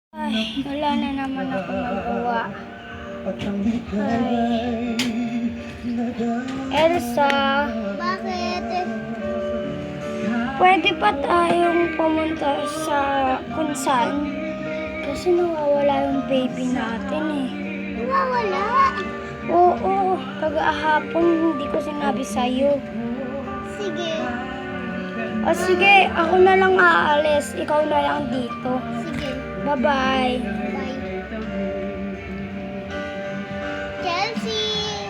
Ay, wala na naman ako magawa. Ay. Elsa, Bakit? pwede pa tayong pumunta sa kung saan? Kasi nawawala yung baby natin eh. Wala. Oo, kagahapon hindi ko sinabi sa'yo. Sige. O sige, ako na lang aalis. Ikaw na lang dito. Sige. Bye-bye. Bye. Chelsea!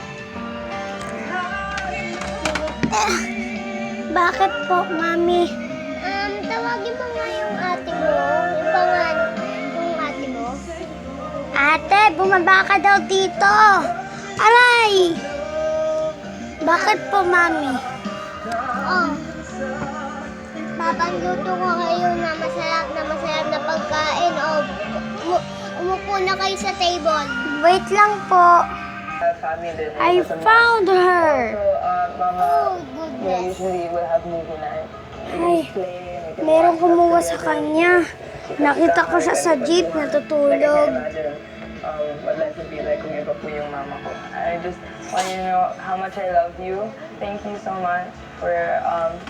Bakit po, Mami? Tawagin mo nga yung ate mo. Yung pangalan yung ate mo. Ate, bumaba ka daw dito. Aray! Bakit po, Mami? Oh. Papanluto ko kayo na masarap na pagkain. O, umupo na kayo sa table. Wait lang po. I found her. Oh, goodness. Ay, merong kumuha sa kanya. Nakita ko siya sa jeep, natutulog. What life would be like kung iba po yung mama ko. I just want you to know how much I love you. Thank you so much for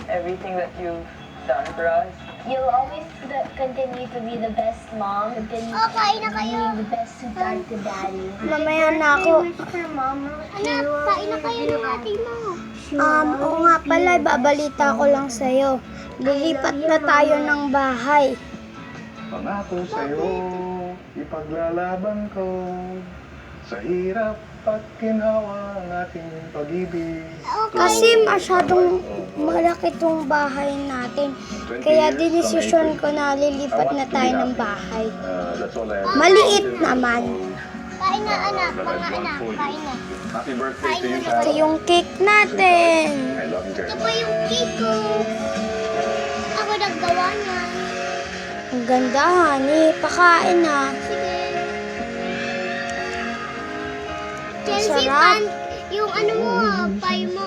everything that you've done for us. You'll always continue to be the best mom, continue Oh, kain na kayo. being the best sweetheart to daddy. Mamaya na ako. Anak, kain na kayo ng ate mo. Oo nga pala, babalita ko lang sa'yo. Lilipat na tayo ng bahay. Pangako sa'yo, ipaglalaban ko sa hirap at ginhawa ng ating pag-ibig. Kasi masyadong malaki tong bahay natin. Kaya dinesisyon ko na lilipat na tayo ng bahay. That's all I have. Maliit naman. Kain na anak, mga anak, kain na. Happy birthday to you, Ito Sharon. yung cake natin. I love you very Ito much. pa yung cake ko. Ako naggawa niya. Ang ganda, honey. Pakain na. Sige. Chelsea, Sarap. yung ano mo, pie mo.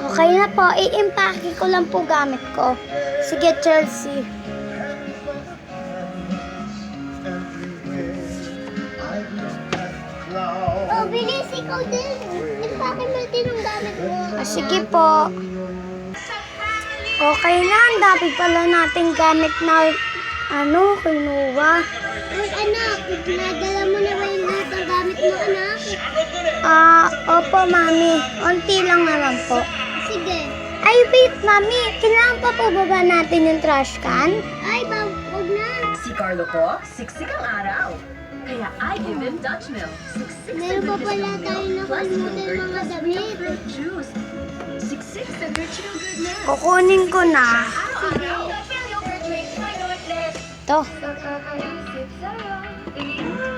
Okay na po. I-impake ko lang po gamit ko. Sige, Chelsea. Oh, bilis, ikaw din. Ipake mo din yung gamit mo. Sige po. Okay na. Ang dami pala nating gamit na kinuha. Ay, anak, nadala mo na ba yung lahat ng gamit mo, anak? Opo, Mami. Unti lang naman po. Sige. Ay, wait, Mami. Kailangan pa po baba natin yung trash can? Ay, wag na. Si Carlo po, siksik ang araw. Kaya I give him Dutch milk. Siksik Meron pa pala tayo plus nakalimutan yogurt mga plus damit. real fruit juice. Siksik sa virtual goodness. Kukunin ko na. Araw-araw. Yogurt drinks, my goodness. To.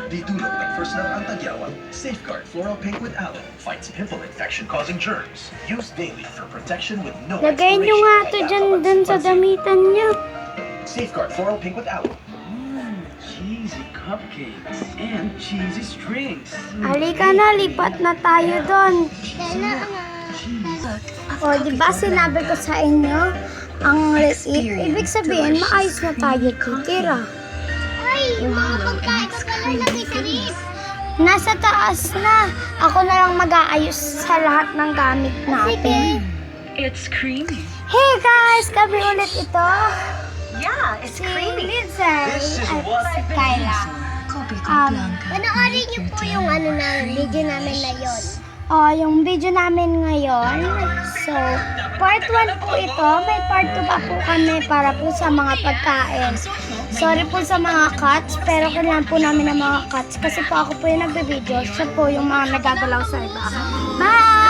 Ditulog ng first ng antagyawat. Safeguard Floral Pink with Aloe. Fights pimple infection-causing germs. Use daily for protection with no Lagay nyo nga to expiration. dyan sa damitan niyo. Safeguard Floral Pink with Aloe. Cheesy cupcakes and cheesy strings. Halika na, lipat na tayo doon. Dahil na, anak. O, di ba sinabi ko sa inyo, ang liit, ibig sabihin, maayos na tayo titira. Ay, yung mga pagkain ko pala nakitaris. Nasa taas na. Ako na lang mag-aayos sa lahat ng gamit natin. It's creamy. Hey guys! Kami ulit ito. Yeah, it's Si Lindsay at si Kyla. Panoorin niyo po yung video namin na yon. Yung video namin ngayon. So, part 1 po ito. May part 2 pa po kami para po sa mga pagkain. Sorry po sa mga cuts, pero kailangan po namin ng mga cuts kasi po ako po yung nagbe-video. Siya po yung mga nagagalaw sa iba. Bye!